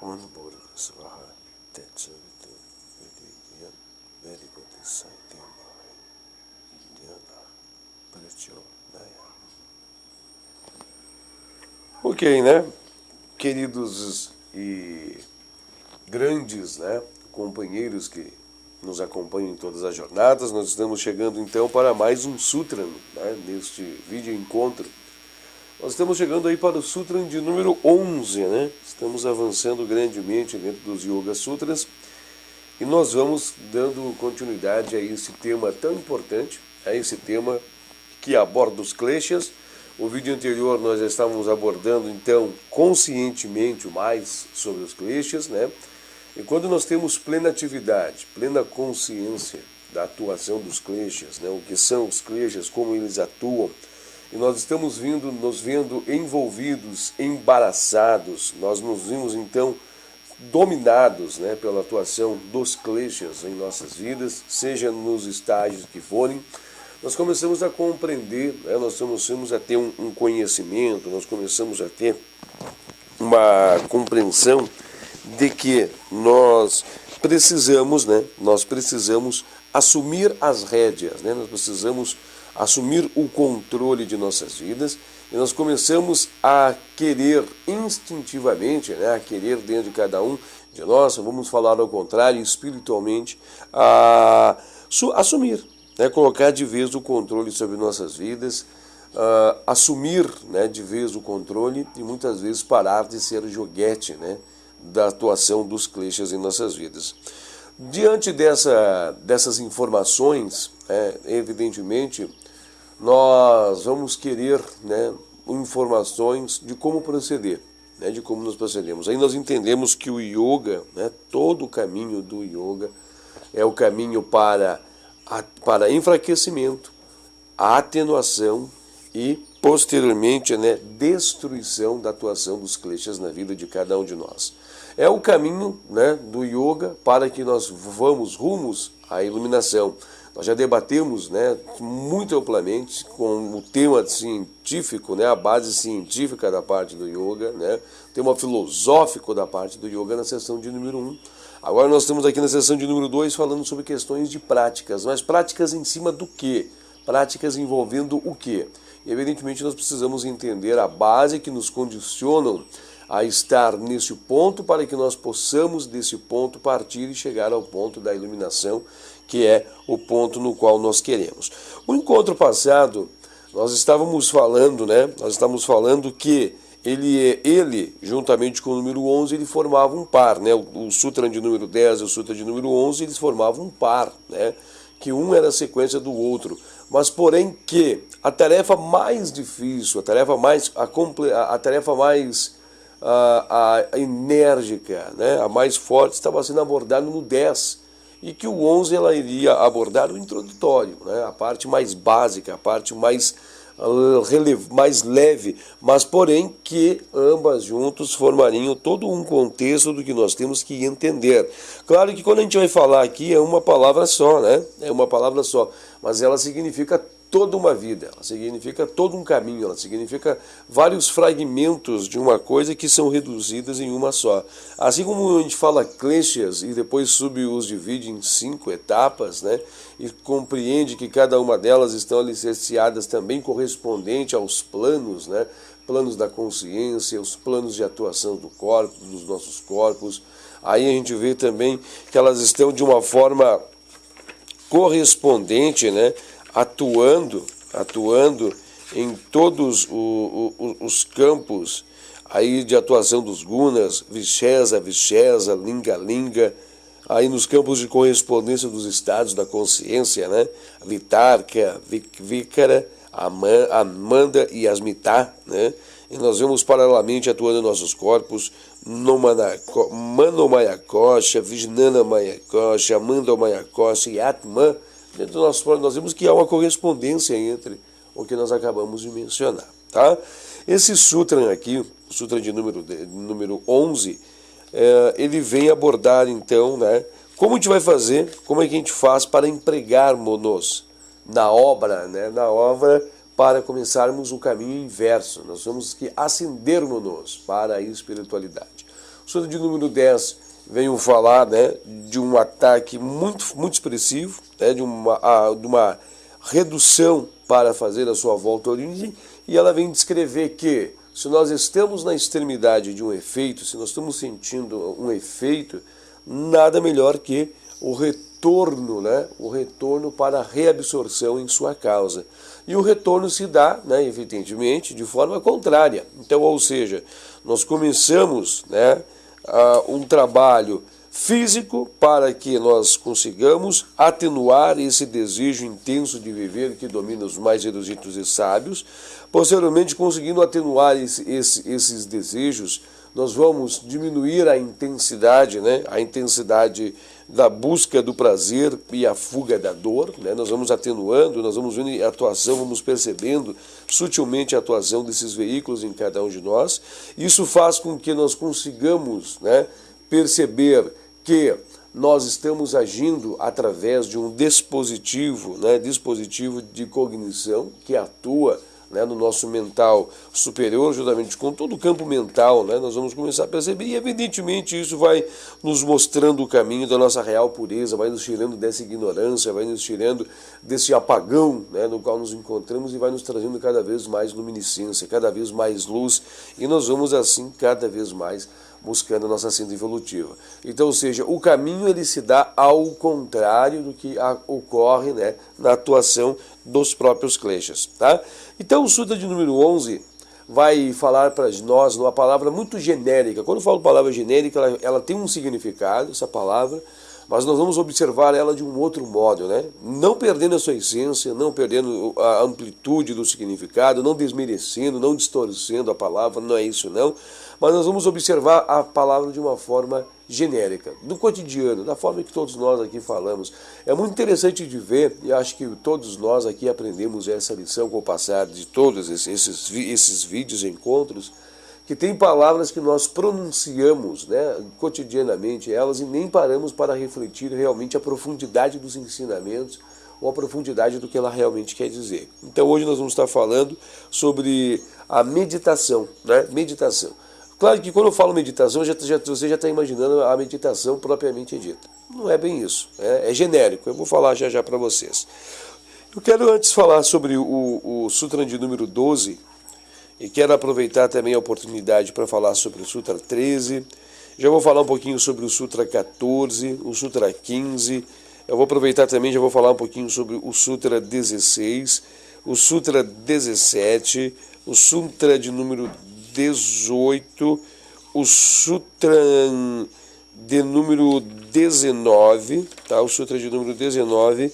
Manipura Swaha Tetsuvitu Vidiyan Vedikote Saitema Diana Precho Naya. Ok, né? Queridos e grandes, né, companheiros que nos acompanham em todas as jornadas, nós estamos chegando então para mais um Sutra, né, neste vídeo encontro. Nós estamos chegando aí para o Sutra de número 11, né? Estamos avançando grandemente dentro dos Yoga Sutras e nós vamos dando continuidade a esse tema tão importante, a esse tema que aborda os kleshas. O vídeo anterior nós já estávamos abordando então conscientemente mais sobre os kleshas, né? E quando nós temos plena atividade, plena consciência da atuação dos kleshas, né? O que são os kleshas, como eles atuam, e nós estamos nos vendo envolvidos, embaraçados, nós nos vimos então dominados, né, pela atuação dos kleshas em nossas vidas, seja nos estágios que forem, nós começamos a compreender, né, nós começamos a ter um conhecimento, nós começamos a ter uma compreensão de que nós precisamos, né, assumir as rédeas, né, nós precisamos assumir o controle de nossas vidas, e nós começamos a querer instintivamente, né, a querer dentro de cada um de nós, vamos falar ao contrário, espiritualmente, a assumir, né, colocar de vez o controle sobre nossas vidas, assumir, né, de vez o controle e muitas vezes parar de ser joguete, né, da atuação dos kleshas em nossas vidas. Diante dessas informações, evidentemente, nós vamos querer, né, informações de como proceder, né, de como nos procedemos. Aí nós entendemos que o yoga, né, todo o caminho do yoga é o caminho para enfraquecimento, a atenuação e, posteriormente, né, destruição da atuação dos kleshas na vida de cada um de nós. É o caminho, né, do yoga para que nós vamos rumos à iluminação. Nós já debatemos, né, muito amplamente com o tema científico, né, a base científica da parte do yoga, né, o tema filosófico da parte do yoga na sessão de número 1. Agora nós estamos aqui na sessão de número 2 falando sobre questões de práticas, mas práticas em cima do quê? Práticas envolvendo o quê? E evidentemente nós precisamos entender a base que nos condicionam a estar nesse ponto para que nós possamos desse ponto partir e chegar ao ponto da iluminação, que é o ponto no qual nós queremos. O encontro passado, nós estávamos falando, né? Nós estávamos falando que ele juntamente com o número 11, ele formava um par, né? O Sutra de número 10 e o Sutra de número 11, eles formavam um par, né? Que um era a sequência do outro, mas porém que a tarefa mais difícil, a tarefa mais enérgica, né, a mais forte, estava sendo abordada no 10, e que o 11 ela iria abordar o introdutório, né, a parte mais básica, a parte mais leve, mas porém que ambas juntos formariam todo um contexto do que nós temos que entender. Claro que quando a gente vai falar aqui é uma palavra só, né? É uma palavra só, mas ela significa toda uma vida, ela significa todo um caminho, ela significa vários fragmentos de uma coisa que são reduzidas em uma só. Assim como a gente fala kleshas e depois os divide em 5 etapas, né, e compreende que cada uma delas estão alicerciadas também correspondente aos planos, né, planos da consciência, os planos de atuação do corpo, dos nossos corpos. Aí a gente vê também que elas estão de uma forma correspondente, né, atuando em todos os campos aí de atuação dos gunas, Vishesa, Linga, Linga, aí nos campos de correspondência dos estados da consciência, né? Vitarka, Vikara, Amanda e Asmita, né? E nós vemos paralelamente atuando em nossos corpos, Manomayakosha, Vijnana Mayakosha, Amanda Mayakosha e Atman. Dentro do nosso plano, nós vemos que há uma correspondência entre o que nós acabamos de mencionar, tá? Esse sutra aqui, o sutra de número 11, ele vem abordar, então, né, como a gente vai fazer, como é que a gente faz para empregarmos-nos na obra, né, para começarmos o caminho inverso. Nós temos que ascendermos-nos para a espiritualidade. Sutra de número 10 veio falar, né, de um ataque muito expressivo, né, de uma redução para fazer a sua volta à origem, e ela vem descrever que se nós estamos na extremidade de um efeito, se nós estamos sentindo um efeito, nada melhor que o retorno, né, o retorno para a reabsorção em sua causa. E o retorno se dá, né, evidentemente, de forma contrária. Então, ou seja, nós começamos, né, um trabalho físico para que nós consigamos atenuar esse desejo intenso de viver que domina os mais eruditos e sábios. Posteriormente, conseguindo atenuar esses desejos, nós vamos diminuir a intensidade, né? A intensidade da busca do prazer e a fuga da dor, né? Nós vamos atenuando, nós vamos vendo a atuação, vamos percebendo sutilmente a atuação desses veículos em cada um de nós. Isso faz com que nós consigamos, né, perceber que nós estamos agindo através de um dispositivo, né, dispositivo de cognição que atua, né, no nosso mental superior, juntamente com todo o campo mental, né, nós vamos começar a perceber, e evidentemente isso vai nos mostrando o caminho da nossa real pureza, vai nos tirando dessa ignorância, vai nos tirando desse apagão, né, no qual nos encontramos, e vai nos trazendo cada vez mais luminiscência, cada vez mais luz, e nós vamos assim cada vez mais buscando a nossa síntese evolutiva. Então, ou seja, o caminho ele se dá ao contrário do que ocorre, né, na atuação dos próprios kleshas, tá? Então, o Sutra de número 11 vai falar para nós uma palavra muito genérica. Quando eu falo palavra genérica, ela tem um significado, essa palavra, mas nós vamos observar ela de um outro modo, né? Não perdendo a sua essência, não perdendo a amplitude do significado, não desmerecendo, não distorcendo a palavra, não é isso não, mas nós vamos observar a palavra de uma forma genérica, do cotidiano, da forma que todos nós aqui falamos. É muito interessante de ver, e acho que todos nós aqui aprendemos essa lição com o passar de todos esses vídeos e encontros, que tem palavras que nós pronunciamos, né, cotidianamente elas, e nem paramos para refletir realmente a profundidade dos ensinamentos ou a profundidade do que ela realmente quer dizer. Então hoje nós vamos estar falando sobre a meditação, né, meditação. Claro que quando eu falo meditação, você já está imaginando a meditação propriamente dita. Não é bem isso, é genérico, eu vou falar já para vocês. Eu quero antes falar sobre o Sutra de número 12, e quero aproveitar também a oportunidade para falar sobre o Sutra 13. Já vou falar um pouquinho sobre o Sutra 14, o Sutra 15. Eu vou aproveitar também, já vou falar um pouquinho sobre o Sutra 16, o Sutra 17, o Sutra de número 18, o Sutra de número 19, tá? O Sutra de número 19,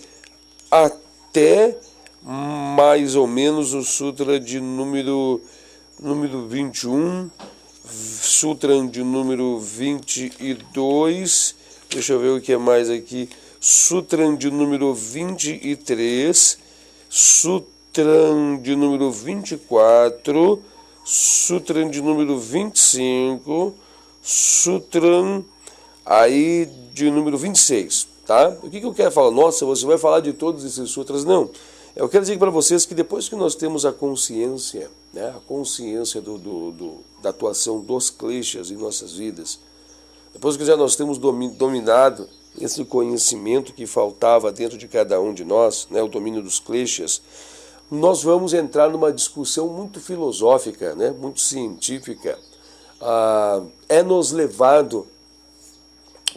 até mais ou menos o Sutra de número 21, Sutra de número 22, deixa eu ver o que é mais aqui, Sutra de número 23, Sutra de número 24, Sutra de número 25, Sutra aí de número 26, tá? O que eu quero falar? Nossa, você vai falar de todos esses sutras? Não. Eu quero dizer para vocês que depois que nós temos a consciência, né, a consciência da atuação dos kleshas em nossas vidas, depois que já nós temos dominado esse conhecimento que faltava dentro de cada um de nós, né, o domínio dos kleshas, nós vamos entrar numa discussão muito filosófica, né, muito científica. É-nos levado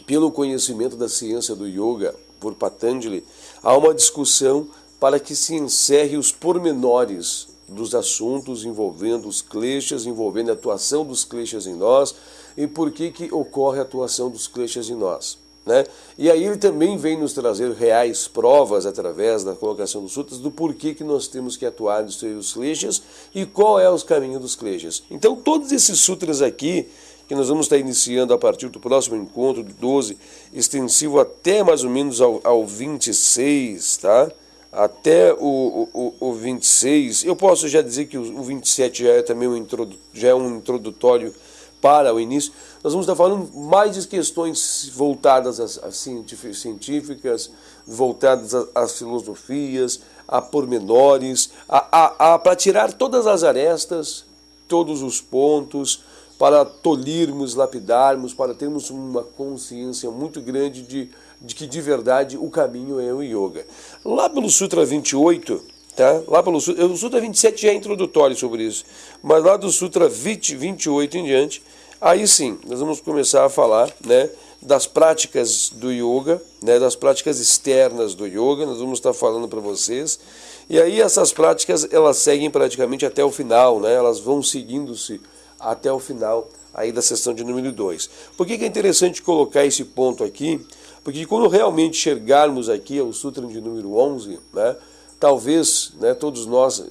pelo conhecimento da ciência do yoga, por Patanjali, a uma discussão para que se encerre os pormenores dos assuntos envolvendo os kleshas, envolvendo a atuação dos kleshas em nós e por que ocorre a atuação dos kleshas em nós, né? E aí ele também vem nos trazer reais provas através da colocação dos sutras do porquê que nós temos que atuar destruir os kleshas e qual é os caminhos dos kleshas. Então todos esses sutras aqui que nós vamos estar iniciando a partir do próximo encontro do 12, extensivo até mais ou menos ao 26, tá? Até o 26, eu posso já dizer que o 27 já é também um introdutório para o início. Nós vamos estar falando mais de questões voltadas às científicas, voltadas às filosofias, a pormenores, para tirar todas as arestas, todos os pontos, para tolhirmos, lapidarmos, para termos uma consciência muito grande de que de verdade o caminho é o yoga. Lá pelo Sutra 28, tá? Lá pelo o Sutra 27 já é introdutório sobre isso, mas lá do Sutra 28 em diante, aí sim, nós vamos começar a falar, né, das práticas do yoga, né, das práticas externas do yoga, nós vamos estar falando para vocês. E aí essas práticas, elas seguem praticamente até o final, né, elas vão seguindo-se até o final aí da sessão de número 2. Por que é interessante colocar esse ponto aqui? Porque quando realmente chegarmos aqui ao Sutra de número 11, né, talvez, né, todos nós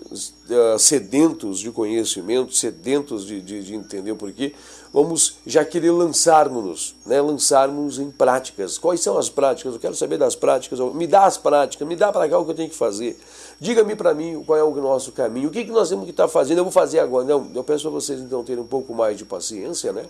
sedentos de conhecimento, sedentos de entender o porquê, vamos já querer lançarmos, né, lançarmos em práticas. Quais são as práticas? Eu quero saber das práticas. Me dá as práticas, me dá para cá o que eu tenho que fazer. Diga-me para mim qual é o nosso caminho, o que nós temos que estar fazendo, eu vou fazer agora. Não, eu peço a vocês então terem um pouco mais de paciência, né?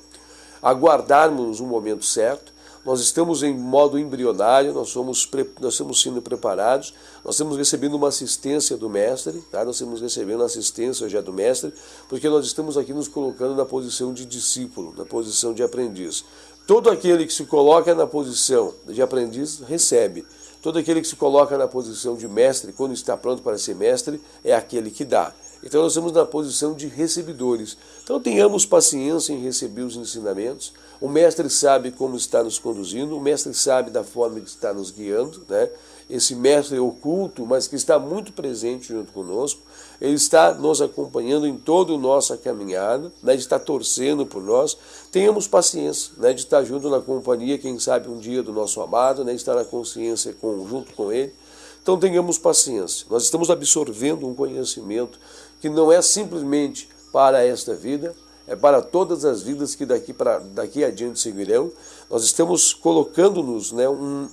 Aguardarmos o momento certo. Nós estamos em modo embrionário, nós estamos sendo preparados, nós estamos recebendo uma assistência do mestre, tá? Nós estamos recebendo assistência já do mestre, porque nós estamos aqui nos colocando na posição de discípulo, na posição de aprendiz. Todo aquele que se coloca na posição de aprendiz recebe. Todo aquele que se coloca na posição de mestre, quando está pronto para ser mestre, é aquele que dá. Então nós estamos na posição de recebedores. Então tenhamos paciência em receber os ensinamentos. O mestre sabe como está nos conduzindo, o mestre sabe da forma que está nos guiando, né? Esse mestre oculto, mas que está muito presente junto conosco, ele está nos acompanhando em toda a nossa caminhada, né? De estar torcendo por nós. Tenhamos paciência, né? De estar junto na companhia, quem sabe um dia do nosso amado, né? De estar na consciência junto com ele. Então tenhamos paciência. Nós estamos absorvendo um conhecimento que não é simplesmente para esta vida, é para todas as vidas que daqui adiante seguirão. Nós estamos colocando-nos, né,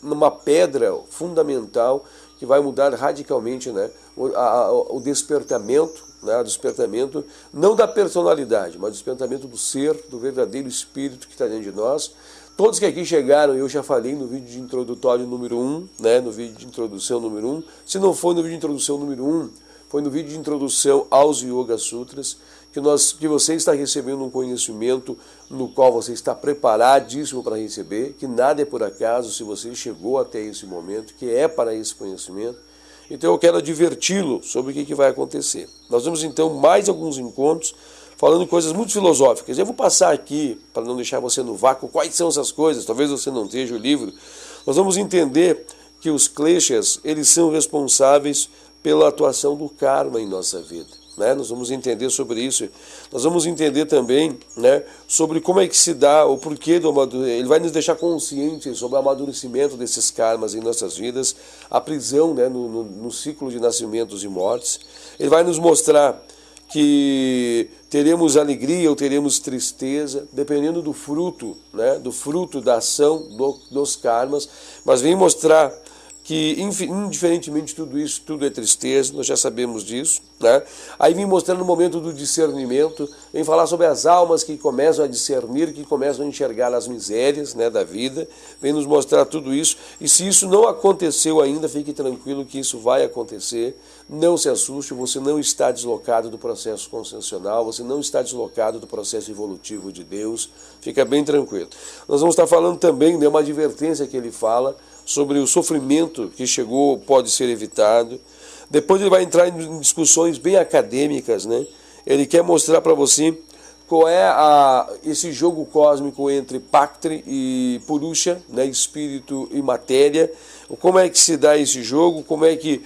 numa pedra fundamental que vai mudar radicalmente, né, o despertamento, né, o despertamento não da personalidade, mas o despertamento do ser, do verdadeiro espírito que está dentro de nós. Todos que aqui chegaram, eu já falei no vídeo de introdutório número 1, né, no vídeo de introdução número 1. Se não foi no vídeo de introdução número 1, foi no vídeo de introdução aos Yoga Sutras, que você está recebendo um conhecimento no qual você está preparadíssimo para receber, que nada é por acaso se você chegou até esse momento, que é para esse conhecimento. Então eu quero adverti-lo sobre o que vai acontecer. Nós vamos então mais alguns encontros falando coisas muito filosóficas. Eu vou passar aqui, para não deixar você no vácuo, quais são essas coisas, talvez você não esteja o livro. Nós vamos entender que os kleshas, eles são responsáveis pela atuação do karma em nossa vida, né? Nós vamos entender sobre isso. Nós vamos entender também, né, sobre como é que se dá o porquê do amadurecimento. Ele vai nos deixar conscientes sobre o amadurecimento desses karmas em nossas vidas, a prisão, né, no ciclo de nascimentos e mortes. Ele vai nos mostrar que teremos alegria ou teremos tristeza, dependendo do fruto, né, do fruto da ação dos karmas, mas vem mostrar que, indiferentemente de tudo isso, tudo é tristeza, nós já sabemos disso, né? Aí vem mostrando o momento do discernimento, vem falar sobre as almas que começam a discernir, que começam a enxergar as misérias, né, da vida, vem nos mostrar tudo isso, e se isso não aconteceu ainda, fique tranquilo que isso vai acontecer, não se assuste, você não está deslocado do processo consciencial, você não está deslocado do processo evolutivo de Deus, fica bem tranquilo. Nós vamos estar falando também de uma advertência que ele fala, sobre o sofrimento que chegou, pode ser evitado. Depois ele vai entrar em discussões bem acadêmicas, né? Ele quer mostrar para você qual é esse jogo cósmico entre Paktri e Purusha, né? Espírito e matéria. Como é que se dá esse jogo, como é que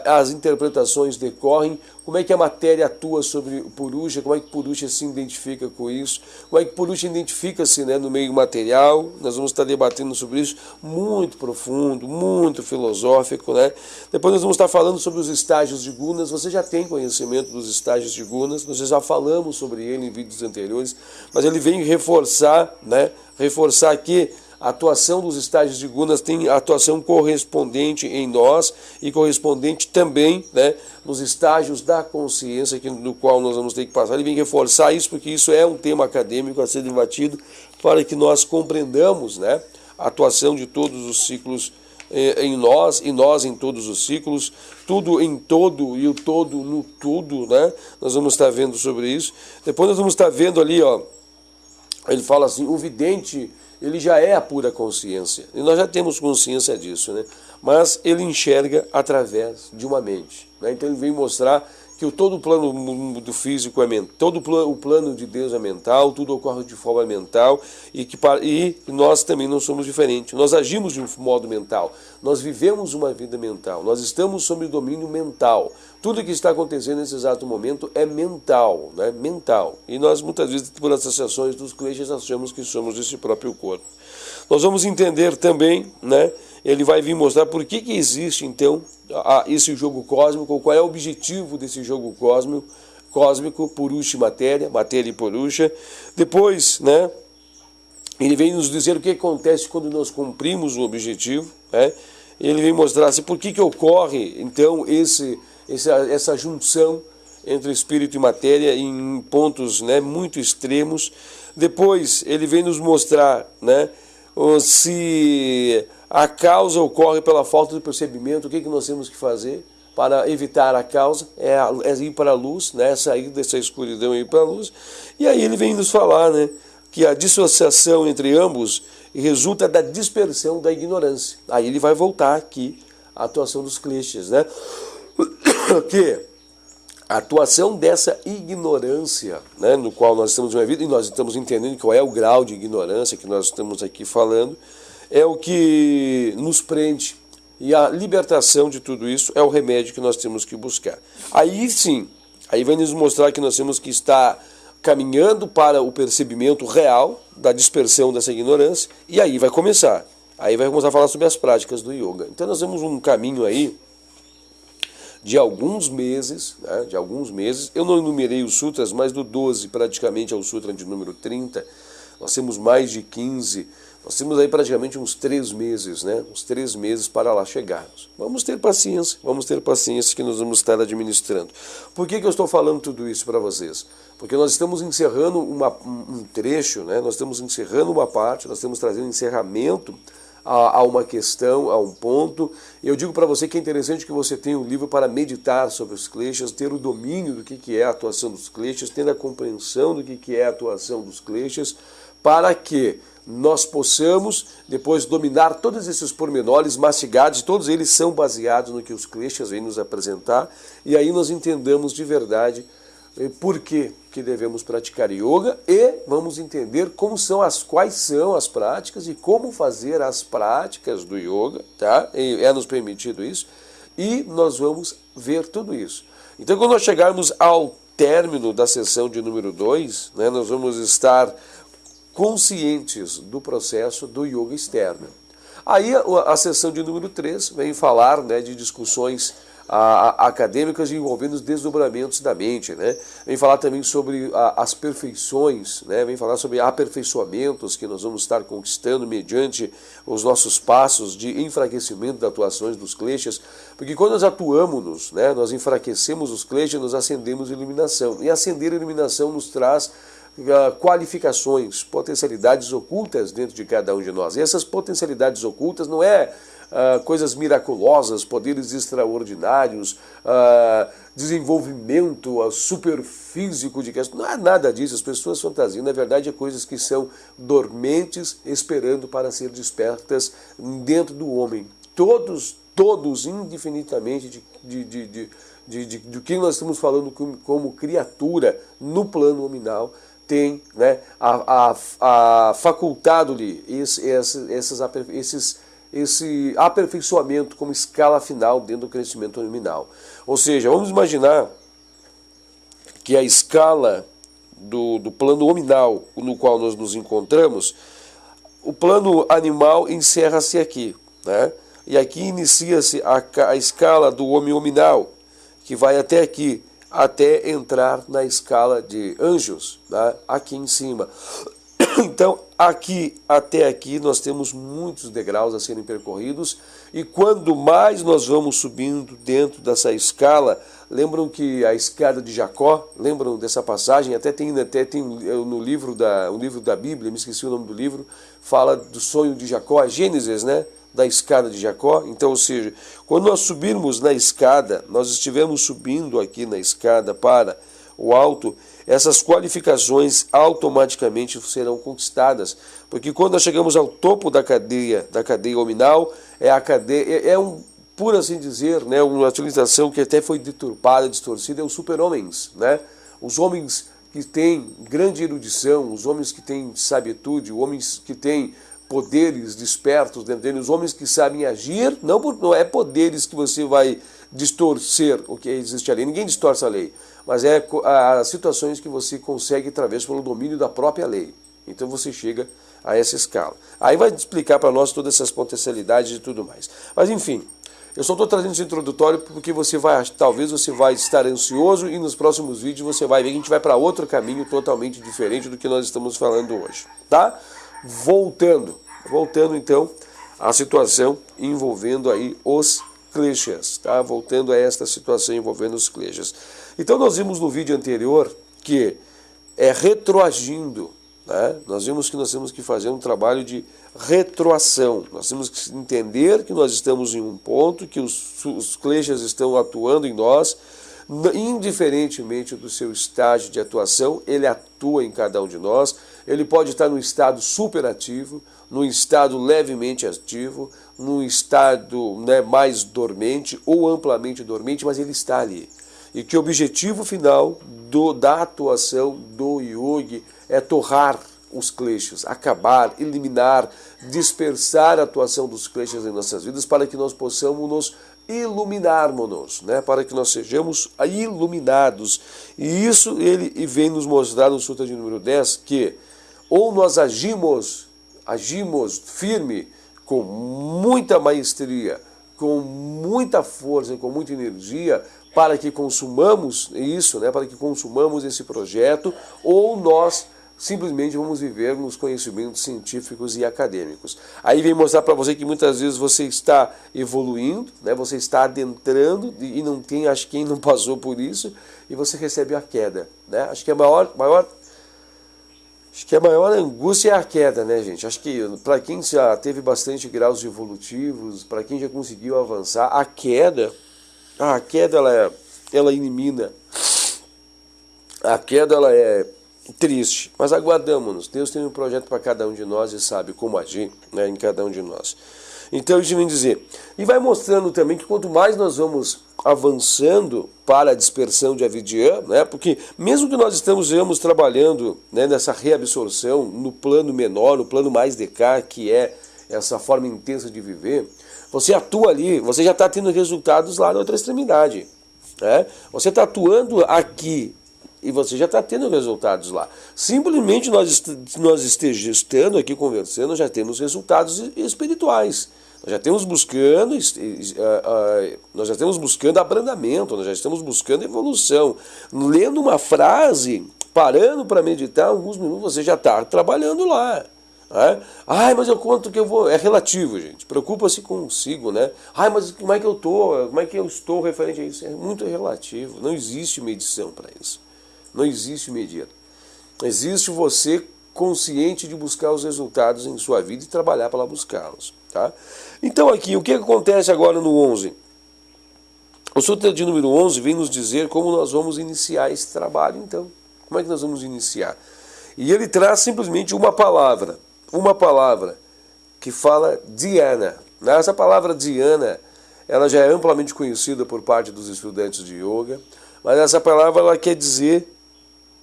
as interpretações decorrem, como é que a matéria atua sobre o Purusha, como é que Purusha se identifica com isso, como é que Purusha identifica-se, né, no meio material. Nós vamos estar debatendo sobre isso, muito profundo, muito filosófico, né? Depois nós vamos estar falando sobre os estágios de gunas. Você já tem conhecimento dos estágios de gunas, nós já falamos sobre ele em vídeos anteriores, mas ele vem reforçar, né, reforçar que a atuação dos estágios de gunas tem atuação correspondente em nós e correspondente também, né, nos estágios da consciência no qual nós vamos ter que passar. Ele vem reforçar isso porque isso é um tema acadêmico a ser debatido para que nós compreendamos, né, a atuação de todos os ciclos em nós e nós em todos os ciclos, tudo em todo e o todo no tudo, né? Nós vamos estar vendo sobre isso. Depois nós vamos estar vendo ali, ó, Ele fala assim, o vidente, ele já é a pura consciência. E nós já temos consciência disso, né? Mas ele enxerga através de uma mente, né? Então ele vem mostrar que todo o plano do físico é mental, o plano de Deus é mental, tudo ocorre de forma mental e nós também não somos diferentes. Nós agimos de um modo mental, nós vivemos uma vida mental, nós estamos sob domínio mental. Tudo que está acontecendo nesse exato momento é mental, né? Mental. E nós muitas vezes, por associações dos clichês, achamos que somos esse próprio corpo. Nós vamos entender também, né? Ele vai vir mostrar por que existe, então, esse jogo cósmico, qual é o objetivo desse jogo cósmico, Purusha e matéria e Purusha. Depois, né, ele vem nos dizer o que acontece quando nós cumprimos o objetivo, né? Ele vem mostrar assim, por que ocorre, então, essa junção entre espírito e matéria em pontos, né, muito extremos. Depois, ele vem nos mostrar, né, se a causa ocorre pela falta de percebimento, o que nós temos que fazer para evitar a causa? É ir para a luz, né? Sair dessa escuridão e ir para a luz. E aí ele vem nos falar, né, que a dissociação entre ambos resulta da dispersão da ignorância. Aí ele vai voltar aqui à atuação dos clichês, né? Que a atuação dessa ignorância, né, no qual nós estamos envolvidos, e nós estamos entendendo qual é o grau de ignorância que nós estamos aqui falando, é o que nos prende. E a libertação de tudo isso é o remédio que nós temos que buscar. Aí sim, aí vai nos mostrar que nós temos que estar caminhando para o percebimento real da dispersão dessa ignorância, e aí vai começar. Aí vai começar a falar sobre as práticas do yoga. Então nós temos um caminho aí de alguns meses, né, eu não enumerei os sutras, mas do 12 praticamente ao sutra de número 30, nós temos mais de 15, nós temos aí praticamente uns 3 meses, né, uns 3 meses para lá chegarmos. Vamos ter paciência que nós vamos estar administrando. Por que eu estou falando tudo isso para vocês? Porque nós estamos encerrando um trecho, né, nós estamos encerrando uma parte, nós estamos trazendo encerramento a uma questão, a um ponto. Eu digo para você que é interessante que você tenha um livro para meditar sobre os kleshas, ter o domínio do que é a atuação dos kleshas, ter a compreensão do que é a atuação dos kleshas, para que nós possamos depois dominar todos esses pormenores mastigados, todos eles são baseados no que os kleshas vêm nos apresentar, e aí nós entendamos de verdade por que devemos praticar yoga e vamos entender quais são as práticas e como fazer as práticas do yoga, tá? É nos permitido isso, e nós vamos ver tudo isso. Então, quando nós chegarmos ao término da sessão de número 2, né, nós vamos estar conscientes do processo do yoga externo. Aí a sessão de número 3 vem falar, né, de discussões acadêmicas envolvendo os desdobramentos da mente, né? Vem falar também sobre as perfeições, né? Vem falar sobre aperfeiçoamentos que nós vamos estar conquistando mediante os nossos passos de enfraquecimento das atuações dos kleshas, porque quando nós atuamos, né, nós enfraquecemos os kleshas, nós acendemos a iluminação, e acender a iluminação nos traz qualificações, potencialidades ocultas dentro de cada um de nós. E essas potencialidades ocultas não é coisas miraculosas, poderes extraordinários, desenvolvimento superfísico de questão. Não é nada disso, as pessoas fantasiam. Na verdade, é coisas que são dormentes, esperando para ser despertas dentro do homem. Todos, indefinidamente de quem nós estamos falando como criatura no plano nominal, tem, né, facultado-lhe esse aperfeiçoamento como escala final dentro do crescimento nominal. Ou seja, vamos imaginar que a escala do plano nominal no qual nós nos encontramos, o plano animal encerra-se aqui, né? E aqui inicia-se a escala do homem nominal, que vai até aqui, até entrar na escala de anjos, né, aqui em cima. Então, até aqui, nós temos muitos degraus a serem percorridos, e quando mais nós vamos subindo dentro dessa escala, lembram que a escada de Jacó, lembram dessa passagem? Até tem no livro da Bíblia, me esqueci o nome do livro, fala do sonho de Jacó, a Gênesis, né? Da escada de Jacó. Então, ou seja, quando nós subirmos na escada, nós estivermos subindo aqui na escada para o alto, essas qualificações automaticamente serão conquistadas. Porque quando nós chegamos ao topo da cadeia hominal, por assim dizer, né, uma utilização que até foi deturpada, distorcida, é os super-homens, né? Os homens que têm grande erudição, os homens que têm sabetude, os homens que têm poderes despertos dentro deles, os homens que sabem agir, não é poderes que você vai distorcer o que existe ali, ninguém distorce a lei, mas é as situações que você consegue através pelo domínio da própria lei. Então você chega a essa escala. Aí vai explicar para nós todas essas potencialidades e tudo mais. Mas enfim, eu só estou trazendo esse introdutório porque talvez você vai estar ansioso e nos próximos vídeos você vai ver que a gente vai para outro caminho totalmente diferente do que nós estamos falando hoje, tá? Voltando então à situação envolvendo aí os kleshas, tá? Voltando a esta situação envolvendo os kleshas. Então nós vimos no vídeo anterior que é retroagindo, né? Nós vimos que nós temos que fazer um trabalho de retroação. Nós temos que entender que nós estamos em um ponto, que os kleshas estão atuando em nós, indiferentemente do seu estágio de atuação, ele atua em cada um de nós. Ele pode estar no estado superativo, no estado levemente ativo, no estado, né, mais dormente ou amplamente dormente, mas ele está ali. E que o objetivo final da atuação do yogi é torrar os kleshas, acabar, eliminar, dispersar a atuação dos kleshas em nossas vidas para que nós possamos nos iluminarmos, né? Para que nós sejamos iluminados. E isso ele vem nos mostrar no Sutra de número 10, que ou nós agimos firme, com muita maestria, com muita força, com muita energia, para que consumamos isso, né? Para que consumamos esse projeto, ou nós simplesmente vamos viver nos conhecimentos científicos e acadêmicos. Aí vem mostrar para você que muitas vezes você está evoluindo, né? Você está adentrando e não tem, acho que quem não passou por isso, e você recebe a queda, né? Acho que a maior angústia é a queda, né, gente? Acho que para quem já teve bastante graus evolutivos, para quem já conseguiu avançar, a queda ela elimina. A queda ela é triste, mas aguardamos-nos. Deus tem um projeto para cada um de nós e sabe como agir, né, em cada um de nós. Então isso vem dizer, e vai mostrando também que quanto mais nós vamos avançando para a dispersão de avidya, né, porque mesmo que nós estejamos trabalhando, né, nessa reabsorção no plano menor, no plano mais DK, que é essa forma intensa de viver, você atua ali, você já está tendo resultados lá na outra extremidade, né? Você está atuando aqui e você já está tendo resultados lá. Simplesmente nós estando aqui conversando, já temos resultados espirituais. Nós já estamos buscando abrandamento, nós já estamos buscando evolução. Lendo uma frase, parando para meditar alguns minutos, você já está trabalhando lá. Né? Ai, mas eu conto que eu vou... É relativo, gente. Preocupa-se consigo, né? Ai, mas como é que eu estou? Como é que eu estou referente a isso? É muito relativo. Não existe medição para isso. Não existe medir. Existe você consciente de buscar os resultados em sua vida e trabalhar para buscá-los. Tá? Então aqui, o que acontece agora no 11? O Sutra de número 11 vem nos dizer como nós vamos iniciar esse trabalho, então. Como é que nós vamos iniciar? E ele traz simplesmente uma palavra que fala dhyana. Essa palavra dhyana, ela já é amplamente conhecida por parte dos estudantes de yoga, mas essa palavra ela quer dizer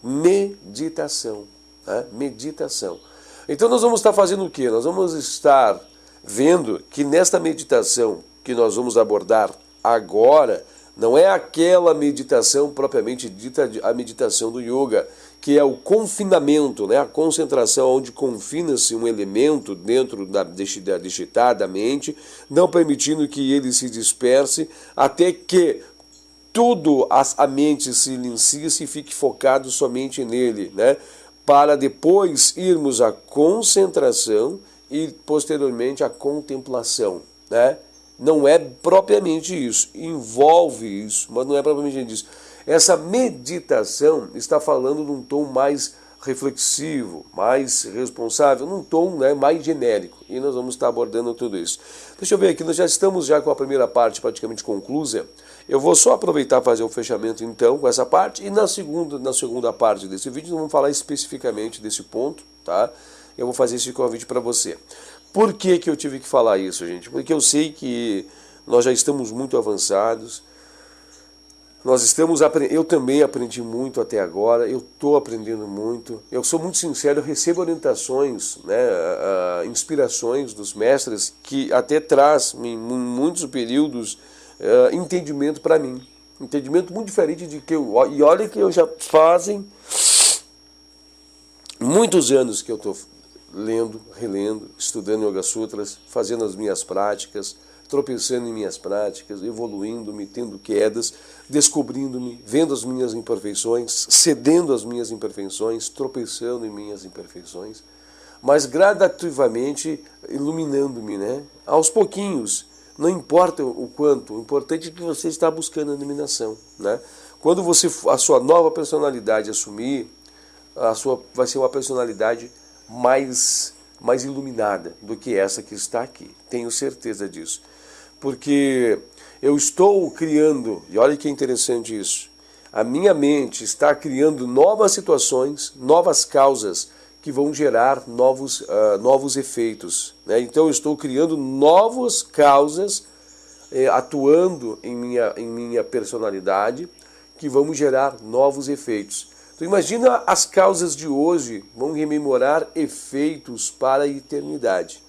meditação, né? Meditação. Então nós vamos estar fazendo o quê? Nós vamos estar vendo que nesta meditação que nós vamos abordar agora, não é aquela meditação propriamente dita, a meditação do yoga, que é o confinamento, né? A concentração onde confina-se um elemento dentro da mente, não permitindo que ele se disperse, até que a mente se silencie e fique focado somente nele, né? Para depois irmos à concentração e posteriormente à contemplação, né? Não é propriamente isso, envolve isso, mas não é propriamente isso. Essa meditação está falando num tom mais reflexivo, mais responsável, num tom, né, mais genérico. E nós vamos estar abordando tudo isso. Deixa eu ver aqui, nós já estamos com a primeira parte praticamente conclusa. Eu vou só aproveitar e fazer o fechamento então com essa parte, e na segunda parte desse vídeo nós vamos falar especificamente desse ponto, tá? Eu vou fazer esse convite para você. Por que que eu tive que falar isso, gente? Porque eu sei que nós já estamos muito avançados, eu também aprendi muito até agora, eu estou aprendendo muito, eu sou muito sincero, eu recebo orientações, né, inspirações dos mestres que até traz em muitos períodos entendimento para mim, entendimento muito diferente de que e olha que eu já fazem muitos anos que eu estou lendo, relendo, estudando Yoga Sutras, fazendo as minhas práticas, tropeçando em minhas práticas, evoluindo-me, tendo quedas, descobrindo-me, vendo as minhas imperfeições, cedendo às minhas imperfeições, tropeçando em minhas imperfeições, mas gradativamente iluminando-me, né? Aos pouquinhos, não importa o quanto, o importante é que você está buscando a iluminação, né? Quando a sua nova personalidade assumir, vai ser uma personalidade mais iluminada do que essa que está aqui, tenho certeza disso. Porque eu estou criando, e olha que interessante isso, a minha mente está criando novas situações, novas causas que vão gerar novos efeitos, né? Então eu estou criando novas causas, atuando em minha personalidade, que vão gerar novos efeitos. Então imagina as causas de hoje vão rememorar efeitos para a eternidade.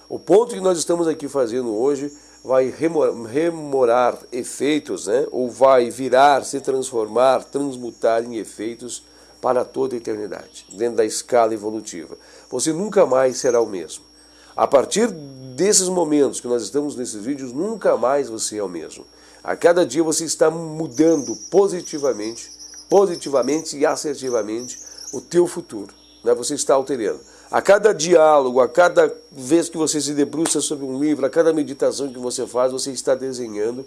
O ponto que nós estamos aqui fazendo hoje vai rememorar efeitos, né? Ou vai virar, se transformar, transmutar em efeitos para toda a eternidade, dentro da escala evolutiva. Você nunca mais será o mesmo. A partir desses momentos que nós estamos nesses vídeos, nunca mais você é o mesmo. A cada dia você está mudando positivamente e assertivamente o teu futuro, né? Você está alterando. A cada diálogo, a cada vez que você se debruça sobre um livro, a cada meditação que você faz, você está desenhando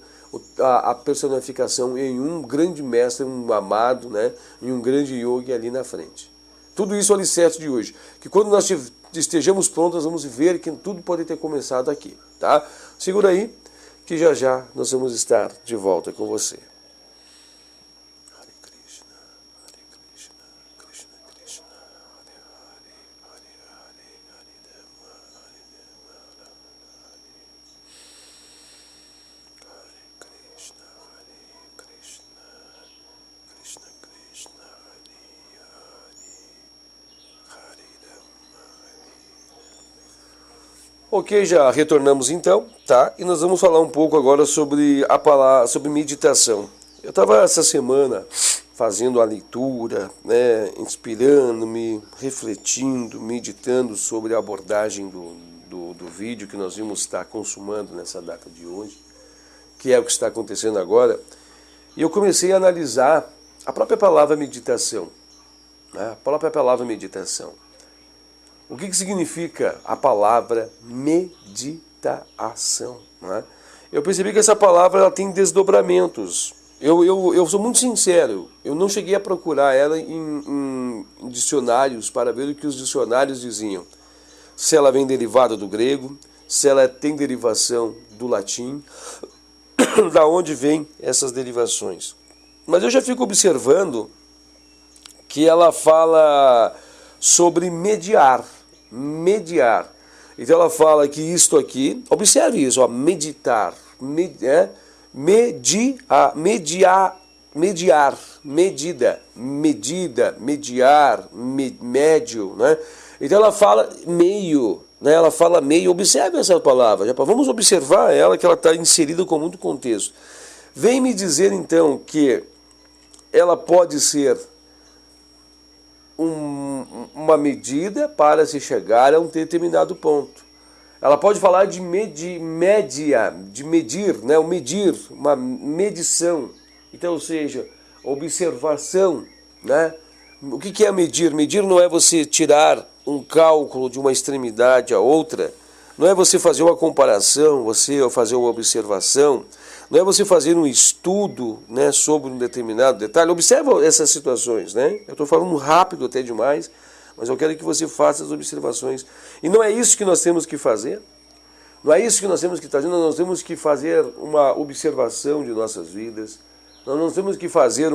a personificação em um grande mestre, um amado, né? Em um grande yogi ali na frente. Tudo isso é o alicerce de hoje. Que quando nós estejamos prontos, vamos ver que tudo pode ter começado aqui, tá? Segura aí, que já nós vamos estar de volta com você. Ok, já retornamos então, tá? E nós vamos falar um pouco agora sobre sobre meditação. Eu estava essa semana fazendo a leitura, né, inspirando-me, refletindo, meditando sobre a abordagem do vídeo que nós vimos estar consumando nessa data de hoje, que é o que está acontecendo agora. E eu comecei a analisar a própria palavra meditação, né? A própria palavra meditação. O que significa a palavra meditação, né? Eu percebi que essa palavra ela tem desdobramentos. Eu sou muito sincero, eu não cheguei a procurar ela em dicionários para ver o que os dicionários diziam. Se ela vem derivada do grego, se ela tem derivação do latim, da onde vêm essas derivações. Mas eu já fico observando que ela fala sobre mediar. Então ela fala que isto aqui, observe isso, ó, meditar, mediar, médio, né? Então ela fala meio, né? Ela fala meio, observe essa palavra, vamos observar ela que ela está inserida com muito contexto. Vem me dizer então que ela pode ser uma medida para se chegar a um determinado ponto. Ela pode falar de medir, né? O medir, uma medição. Então, ou seja, observação, né? O que é medir? Medir não é você tirar um cálculo de uma extremidade a outra, não é você fazer uma comparação, você fazer uma observação, não é você fazer um estudo, né, sobre um determinado detalhe. Observa essas situações, né? Eu estou falando rápido até demais, mas eu quero que você faça as observações. E não é isso que nós temos que fazer? Não é isso que nós temos que fazer, nós temos que fazer uma observação de nossas vidas, nós temos que fazer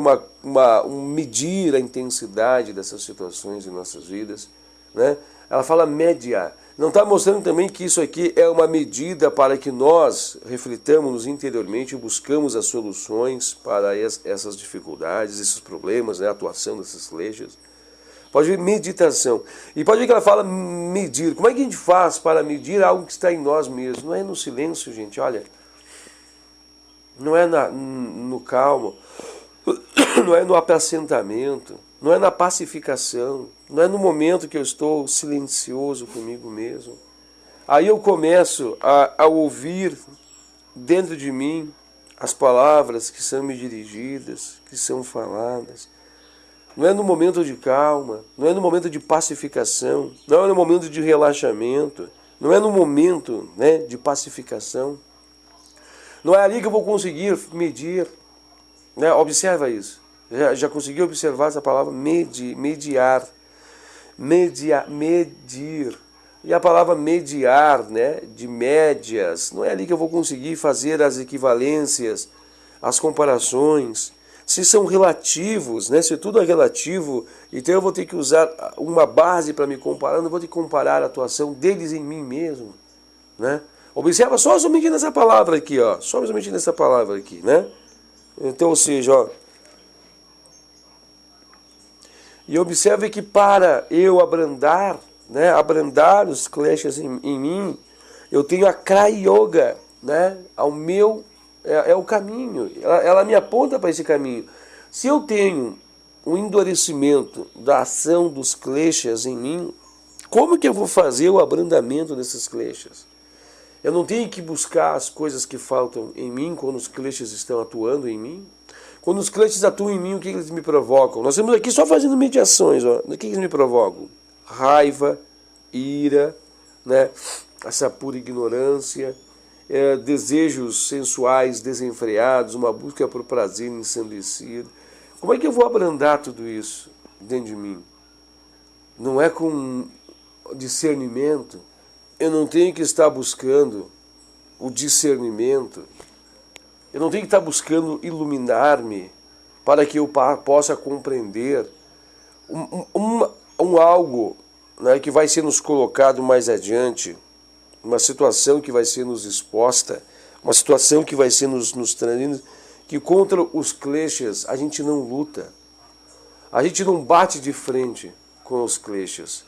medir a intensidade dessas situações em nossas vidas, né? Ela fala mediar. Não está mostrando também que isso aqui é uma medida para que nós reflitamos interiormente e buscamos as soluções para essas dificuldades, esses problemas, né? A atuação dessas flechas. Pode ver meditação. E pode ver que ela fala medir. Como é que a gente faz para medir algo que está em nós mesmos? Não é no silêncio, gente, olha. Não é no calmo. Não é no apacentamento. Não é na pacificação. Não é no momento que eu estou silencioso comigo mesmo. Aí eu começo a ouvir dentro de mim as palavras que são me dirigidas, que são faladas. Não é no momento de calma, não é no momento de pacificação, não é no momento de relaxamento, não é no momento, né, de pacificação. Não é ali que eu vou conseguir medir. Né? Observa isso. Já consegui observar essa palavra mediar. Medir. E a palavra mediar, né, de médias, não é ali que eu vou conseguir fazer as equivalências, as comparações. Se são relativos, né? Se tudo é relativo, então eu vou ter que usar uma base para me comparar, não vou ter que comparar a atuação deles em mim mesmo, né? Observa somente nessa palavra aqui, ó, somente nessa palavra aqui, né? Então, ou seja, ó, e observe que para eu abrandar, né, abrandar os kleshas em mim, eu tenho a Krya Yoga, né, ao meu é o caminho, ela me aponta para esse caminho. Se eu tenho um endurecimento da ação dos kleshas em mim, como que eu vou fazer o abrandamento desses kleshas? Eu não tenho que buscar as coisas que faltam em mim quando os kleshas estão atuando em mim? Quando os kleshas atuam em mim, o que eles me provocam? Nós estamos aqui só fazendo mediações, ó. O que eles me provocam? Raiva, ira, né? Essa pura ignorância, desejos sensuais desenfreados, uma busca por prazer ensandecido. Como é que eu vou abrandar tudo isso dentro de mim? Não é com discernimento. Eu não tenho que estar buscando o discernimento. Eu não tenho que estar buscando iluminar-me para que eu possa compreender algo, né, que vai ser nos colocado mais adiante, uma situação que vai ser nos exposta, uma situação que vai ser nos trazendo, que contra os kleshas a gente não luta, a gente não bate de frente com os kleshas,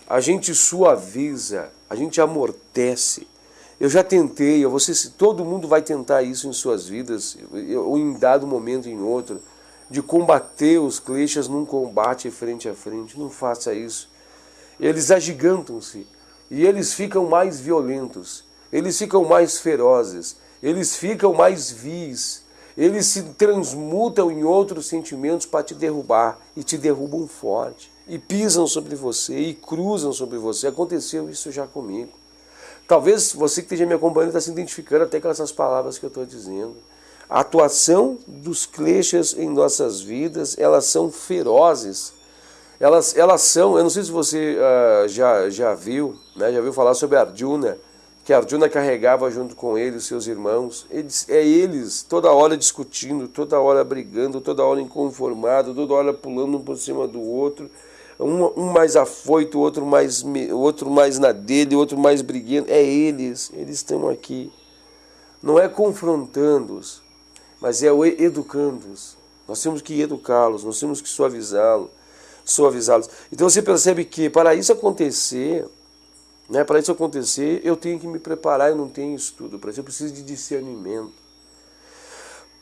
a gente suaviza, a gente amortece. Eu já tentei, todo mundo vai tentar isso em suas vidas, ou em dado momento em outro, de combater os kleshas num combate frente a frente. Não faça isso. Eles agigantam-se. E eles ficam mais violentos, eles ficam mais ferozes, eles ficam mais vis, eles se transmutam em outros sentimentos para te derrubar, e te derrubam forte, e pisam sobre você, e cruzam sobre você. Aconteceu isso já comigo. Talvez você que esteja me acompanhando está se identificando até com essas palavras que eu estou dizendo. A atuação dos kleshas em nossas vidas, elas são ferozes. Elas são, eu não sei se você já viu, né, já viu falar sobre Arjuna, que Arjuna carregava junto com ele os seus irmãos. Eles toda hora discutindo, toda hora brigando, toda hora inconformado, toda hora pulando um por cima do outro, um mais afoito, outro mais na dele, outro mais briguento. Eles estão aqui. Não é confrontando-os, mas é educando-os. Nós temos que educá-los, nós temos que suavizá-los. Então você percebe que para isso acontecer, né, eu tenho que me preparar, eu não tenho estudo, para isso eu preciso de discernimento.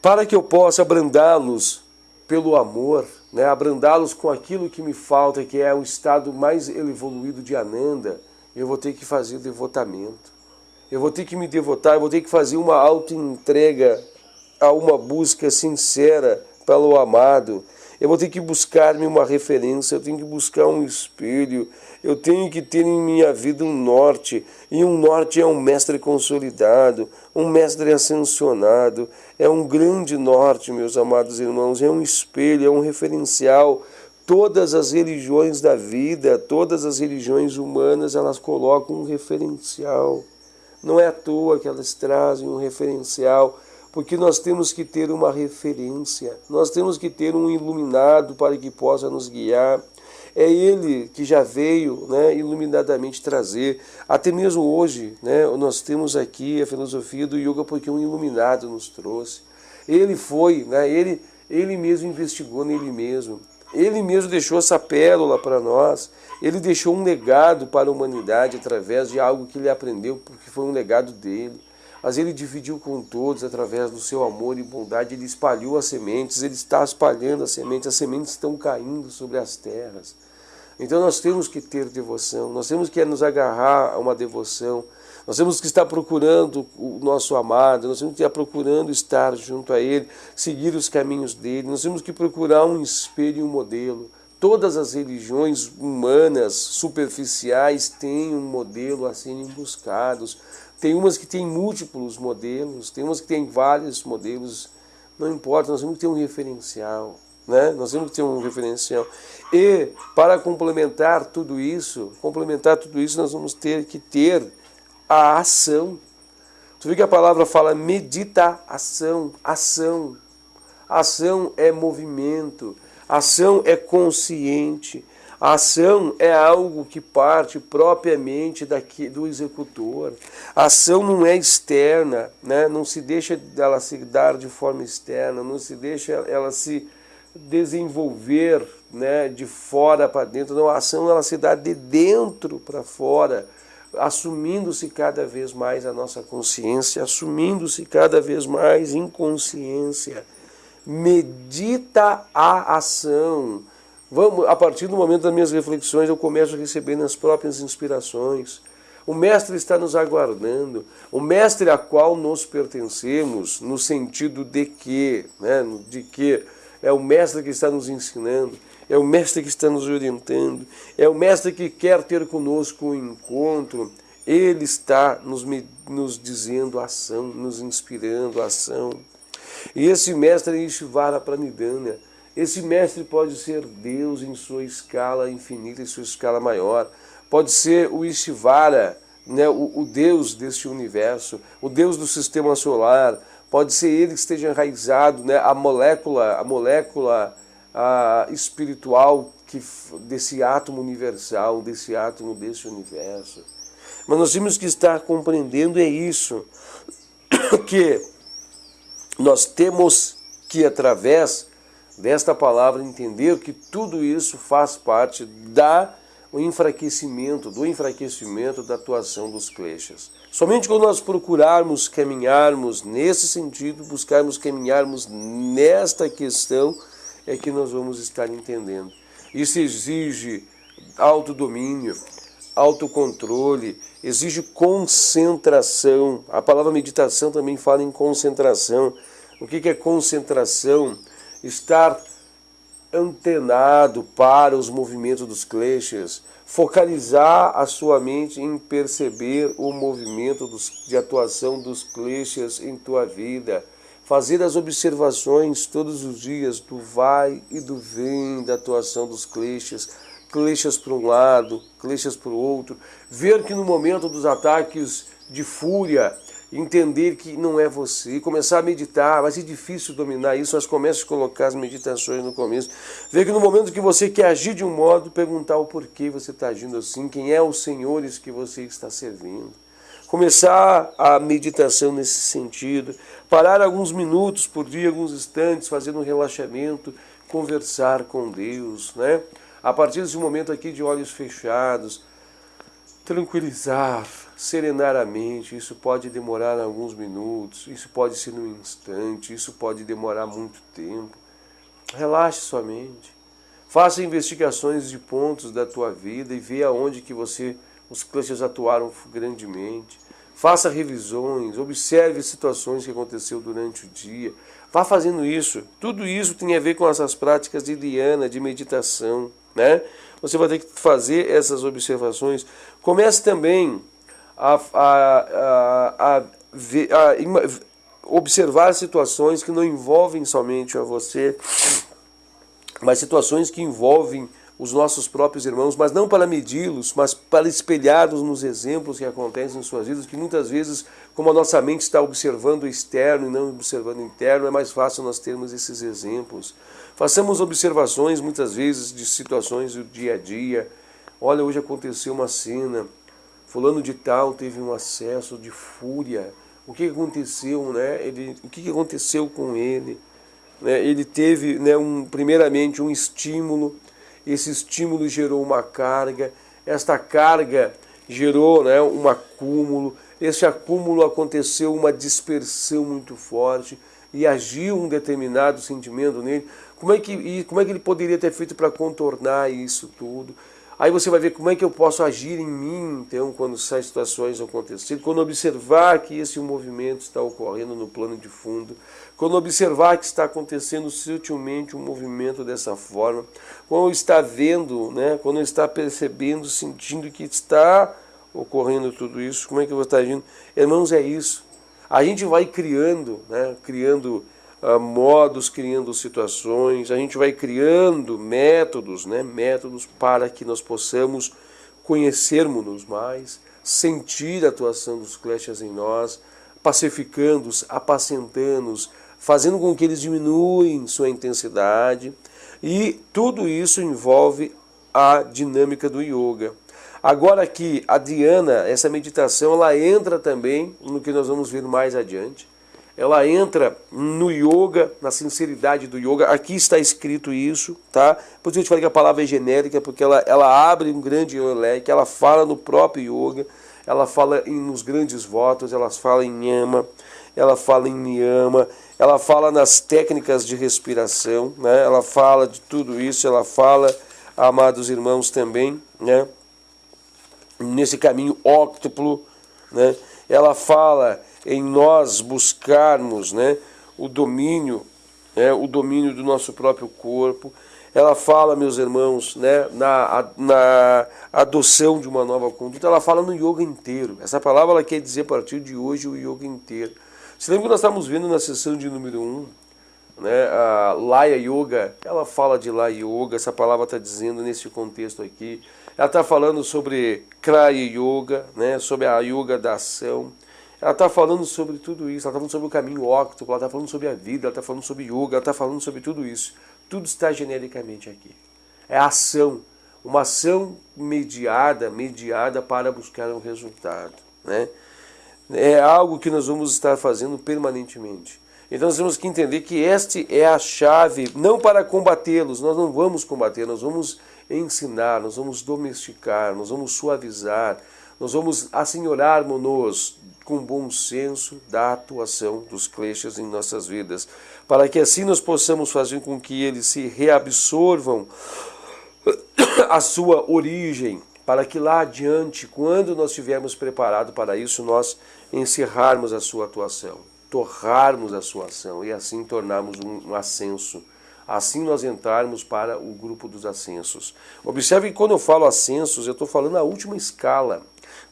Para que eu possa abrandá-los pelo amor, né, abrandá-los com aquilo que me falta, que é o estado mais evoluído de Ananda, eu vou ter que fazer o devotamento. Eu vou ter que me devotar, eu vou ter que fazer uma auto-entrega a uma busca sincera pelo amado. Eu vou ter que buscar-me uma referência, eu tenho que buscar um espelho, eu tenho que ter em minha vida um norte, e um norte é um mestre consolidado, um mestre ascensionado, é um grande norte, meus amados irmãos, é um espelho, é um referencial. Todas as religiões da vida, todas as religiões humanas, elas colocam um referencial. Não é à toa que elas trazem um referencial, porque nós temos que ter uma referência, nós temos que ter um iluminado para que possa nos guiar. É ele que já veio, né, iluminadamente trazer. Até mesmo hoje, né, nós temos aqui a filosofia do yoga porque um iluminado nos trouxe. Ele foi, né, ele mesmo investigou nele mesmo. Ele mesmo deixou essa pérola para nós. Ele deixou um legado para a humanidade através de algo que ele aprendeu, porque foi um legado dele. Mas ele dividiu com todos através do seu amor e bondade. Ele espalhou as sementes, ele está espalhando as sementes estão caindo sobre as terras. Então nós temos que ter devoção, nós temos que nos agarrar a uma devoção, nós temos que estar procurando o nosso amado, nós temos que estar procurando estar junto a ele, seguir os caminhos dele, nós temos que procurar um espelho e um modelo. Todas as religiões humanas superficiais têm um modelo a serem buscados. Tem umas que têm múltiplos modelos, tem umas que têm vários modelos, não importa, nós temos que ter um referencial, né? Nós temos que ter um referencial. E para complementar tudo isso, nós vamos ter que ter a ação. Tu vê que a palavra fala meditação, ação. Ação é movimento, ação é consciente. A ação é algo que parte propriamente do executor. A ação não é externa, né? Não se deixa ela se dar de forma externa, não se deixa ela se desenvolver, né, de fora para dentro. Não, a ação ela se dá de dentro para fora, assumindo-se cada vez mais a nossa consciência, assumindo-se cada vez mais em consciência. Medita a ação. Vamos, a partir do momento das minhas reflexões, eu começo a receber nas próprias inspirações. O Mestre está nos aguardando, o Mestre a qual nos pertencemos, no sentido de que, né, de que é o Mestre que está nos ensinando, é o Mestre que está nos orientando, é o Mestre que quer ter conosco um encontro. Ele está nos dizendo a ação, nos inspirando a ação. E esse Mestre é Ishvara Pranidhana. Esse Mestre pode ser Deus em sua escala infinita, em sua escala maior. Pode ser o Ishvara, né, o Deus deste universo, o Deus do sistema solar. Pode ser ele que esteja enraizado, né, a molécula espiritual desse átomo universal, desse átomo desse universo. Mas nós temos que estar compreendendo isso, que nós temos que, através desta palavra, entender que tudo isso faz parte do enfraquecimento da atuação dos kleshas. Somente quando nós procurarmos caminharmos nesse sentido, buscarmos caminharmos nesta questão, é que nós vamos estar entendendo. Isso exige autodomínio, autocontrole, exige concentração. A palavra meditação também fala em concentração. O que é concentração? Estar antenado para os movimentos dos kleshas, focalizar a sua mente em perceber o movimento de atuação dos kleshas em tua vida, fazer as observações todos os dias do vai e do vem da atuação dos kleshas, kleshas para um lado, kleshas para o outro, ver que no momento dos ataques de fúria, entender que não é você, começar a meditar. Vai ser difícil dominar isso, mas comece a colocar as meditações no começo. Ver que no momento que você quer agir de um modo, perguntar o porquê você está agindo assim, quem é os senhores que você está servindo. Começar a meditação nesse sentido, parar alguns minutos por dia, alguns instantes, fazendo um relaxamento, conversar com Deus, né? A partir desse momento aqui de olhos fechados, tranquilizar, serenar a mente. Isso pode demorar alguns minutos, isso pode ser num instante, isso pode demorar muito tempo. Relaxe sua mente. Faça investigações de pontos da tua vida e veja aonde que os kleshas atuaram grandemente. Faça revisões, observe situações que aconteceu durante o dia. Vá fazendo isso. Tudo isso tem a ver com essas práticas de dhyana, de meditação, né? Você vai ter que fazer essas observações. Comece também a observar situações que não envolvem somente a você, mas situações que envolvem os nossos próprios irmãos, mas não para medi-los, mas para espelhar-nos nos exemplos que acontecem em suas vidas, que muitas vezes, como a nossa mente está observando o externo e não observando o interno, é mais fácil nós termos esses exemplos. Façamos observações, muitas vezes, de situações do dia a dia. Olha, hoje aconteceu uma cena, fulano de tal teve um acesso de fúria. O que aconteceu, né? O que aconteceu com ele? Ele teve, né, primeiramente um estímulo, esse estímulo gerou uma carga, esta carga gerou, né, um acúmulo, esse acúmulo aconteceu uma dispersão muito forte e agiu um determinado sentimento nele. Como é que ele poderia ter feito para contornar isso tudo? Aí você vai ver como é que eu posso agir em mim, então, quando essas situações acontecerem, quando observar que esse movimento está ocorrendo no plano de fundo, quando observar que está acontecendo sutilmente um movimento dessa forma, quando está vendo, né, quando está percebendo, sentindo que está ocorrendo tudo isso, como é que eu vou estar agindo? Irmãos, é isso. A gente vai criando, né, modos, criando situações, a gente vai criando métodos, né, métodos para que nós possamos conhecermos-nos mais, sentir a atuação dos kleshas em nós, pacificando-os, apacentando-os, fazendo com que eles diminuem sua intensidade, e tudo isso envolve a dinâmica do yoga. Agora aqui, a dhyana, essa meditação, ela entra também no que nós vamos ver mais adiante. Ela entra no yoga, na sinceridade do yoga. Aqui está escrito isso, tá? Por isso eu te falei que a palavra é genérica, porque ela abre um grande leque, ela fala no próprio yoga, ela fala nos grandes votos, ela fala em yama, ela fala em niyama, ela fala nas técnicas de respiração, né? Ela fala de tudo isso, ela fala, amados irmãos, também, né, nesse caminho óctuplo, né? Ela fala em nós buscarmos, né, o domínio do nosso próprio corpo. Ela fala, meus irmãos, né, na adoção de uma nova conduta. Ela fala no yoga inteiro. Essa palavra ela quer dizer a partir de hoje o yoga inteiro. Se lembra que nós estávamos vendo na sessão de número 1, né, a Laya Yoga, ela fala de Laya Yoga, essa palavra está dizendo nesse contexto aqui. Ela está falando sobre Kriya Yoga, né, sobre a yoga da ação. Ela está falando sobre tudo isso, ela está falando sobre o caminho óctuplo, ela está falando sobre a vida, ela está falando sobre yoga, ela está falando sobre tudo isso. Tudo está genericamente aqui. É ação, uma ação mediada para buscar um resultado, né? É algo que nós vamos estar fazendo permanentemente. Então nós temos que entender que esta é a chave, não para combatê-los, nós não vamos combater, nós vamos ensinar, nós vamos domesticar, nós vamos suavizar, nós vamos assenhorar-nos com bom senso da atuação dos kleshas em nossas vidas, para que assim nós possamos fazer com que eles se reabsorvam a sua origem, para que lá adiante, quando nós estivermos preparados para isso, nós encerrarmos a sua atuação, torrarmos a sua ação e assim tornarmos um ascenso. Assim nós entrarmos para o grupo dos ascensos. Observe que quando eu falo ascensos, eu estou falando a última escala.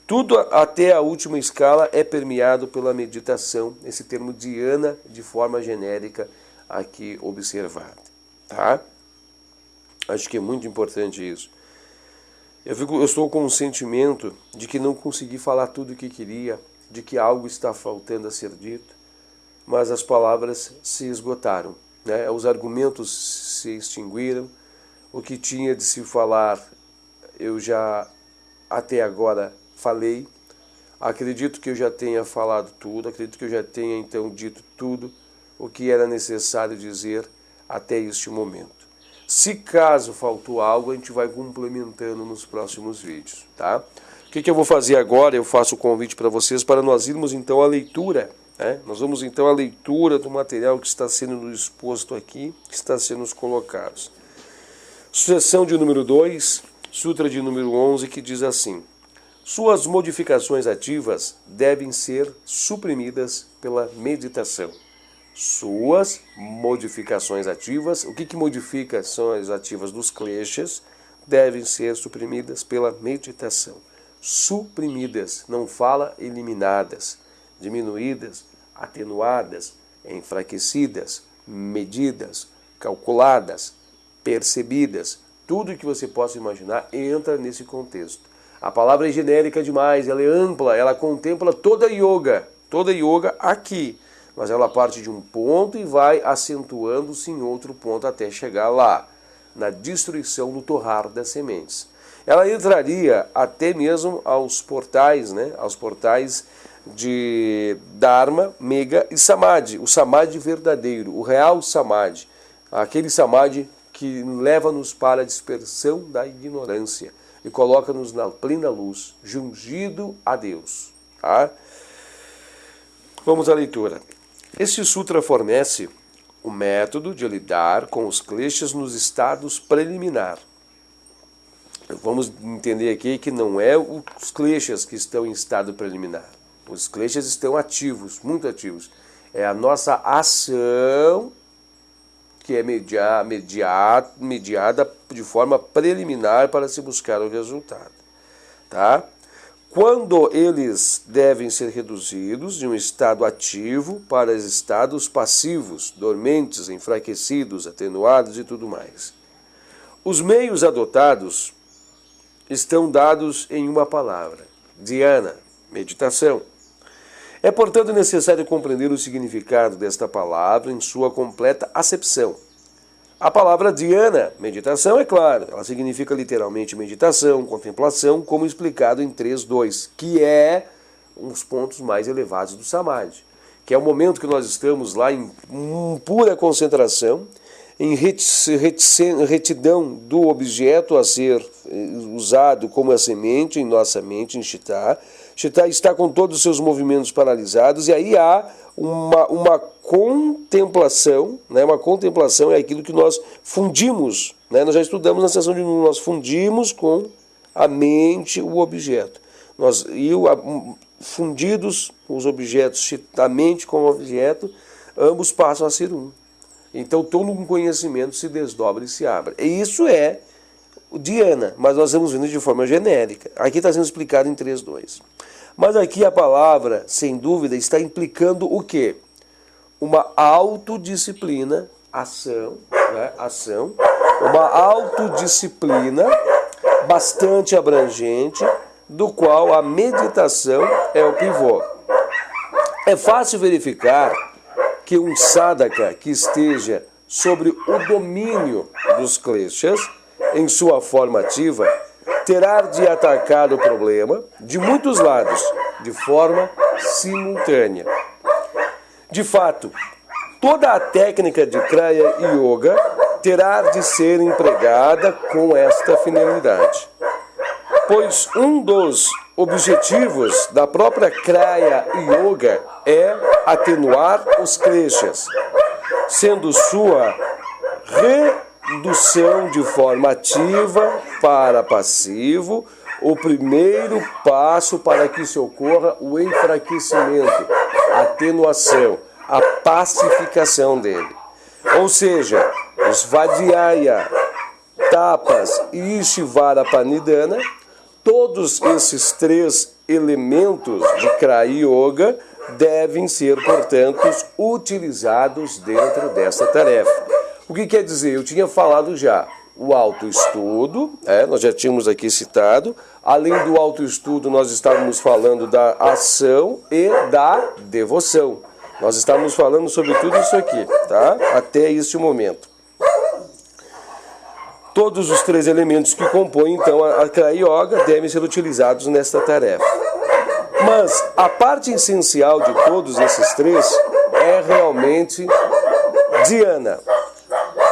Tudo até a última escala é permeado pela meditação, esse termo dhyana de forma genérica aqui observado. Tá? Acho que é muito importante isso. Eu estou com um sentimento de que não consegui falar tudo o que queria, de que algo está faltando a ser dito, mas as palavras se esgotaram, né? Os argumentos se extinguiram, o que tinha de se falar eu já até agora falei. Acredito que eu já tenha falado tudo, acredito que eu já tenha então dito tudo o que era necessário dizer até este momento. Se caso faltou algo, a gente vai complementando nos próximos vídeos, tá? O que eu vou fazer agora? Eu faço o convite para vocês para nós irmos então à leitura, né? Nós vamos então à leitura do material que está sendo exposto aqui, que está sendo colocado. Sessão de número 2, Sutra de número 11, que diz assim: suas modificações ativas devem ser suprimidas pela meditação. Suas modificações ativas, o que modifica são as ativas dos kleshas, devem ser suprimidas pela meditação. Suprimidas, não fala eliminadas, diminuídas, atenuadas, enfraquecidas, medidas, calculadas, percebidas. tudo que você possa imaginar entra nesse contexto. A palavra é genérica demais, ela é ampla, ela contempla toda a yoga aqui. Mas ela parte de um ponto e vai acentuando-se em outro ponto até chegar lá, na destruição do torrar das sementes. Ela entraria até mesmo aos portais, né? Aos portais de Dharma, Mega e Samadhi, o Samadhi verdadeiro, o real Samadhi, aquele Samadhi que leva-nos para a dispersão da ignorância e coloca-nos na plena luz, jungido a Deus. Tá? Vamos à leitura. Este sutra fornece o método de lidar com os kleshas nos estados preliminar. Vamos entender aqui que não é os kleshas que estão em estado preliminar. Os kleshas estão ativos, muito ativos. É a nossa ação que é mediada de forma preliminar para se buscar o resultado. Tá? Quando eles devem ser reduzidos de um estado ativo para estados passivos, dormentes, enfraquecidos, atenuados e tudo mais. Os meios adotados estão dados em uma palavra: dhyana, meditação. É, portanto, necessário compreender o significado desta palavra em sua completa acepção. A palavra dhyana, meditação, é claro, ela significa literalmente meditação, contemplação, como explicado em 3.2, que é um dos pontos mais elevados do Samadhi, que é o momento que nós estamos lá em pura concentração, em retidão do objeto a ser usado como a semente em nossa mente, em Chitta. Chitta está com todos os seus movimentos paralisados, e aí há uma contemplação, né? Uma contemplação é aquilo que nós fundimos, né? Nós já estudamos na sessão de nós fundimos com a mente o objeto. Fundidos os objetos, a mente com o objeto, ambos passam a ser um. Então todo um conhecimento se desdobra e se abre. E isso é o dhyana, mas nós estamos vendo de forma genérica. Aqui está sendo explicado em 3.2. Mas aqui a palavra, sem dúvida, está implicando o quê? Uma autodisciplina, ação, né? Ação, uma autodisciplina bastante abrangente, do qual a meditação é o pivô. É fácil verificar que um sadhaka que esteja sobre o domínio dos kleshas, em sua forma ativa, terá de atacar o problema de muitos lados, de forma simultânea. De fato, toda a técnica de Kriya Yoga terá de ser empregada com esta finalidade, pois um dos objetivos da própria Kriya Yoga é atenuar os kleshas, sendo sua redução de forma ativa para passivo o primeiro passo para que se ocorra o enfraquecimento, a atenuação, a pacificação dele. Ou seja, os Svadhyaya, Tapas e Ishvarapanidhana, todos esses três elementos de Kriya Yoga devem ser, portanto, utilizados dentro dessa tarefa. O que quer dizer? Eu tinha falado já, o autoestudo, nós já tínhamos aqui citado, além do autoestudo nós estávamos falando da ação e da devoção. Nós estávamos falando sobre tudo isso aqui, tá? Até este momento. Todos os três elementos que compõem, então, a Kriya Yoga devem ser utilizados nesta tarefa. Mas a parte essencial de todos esses três é realmente dhyana,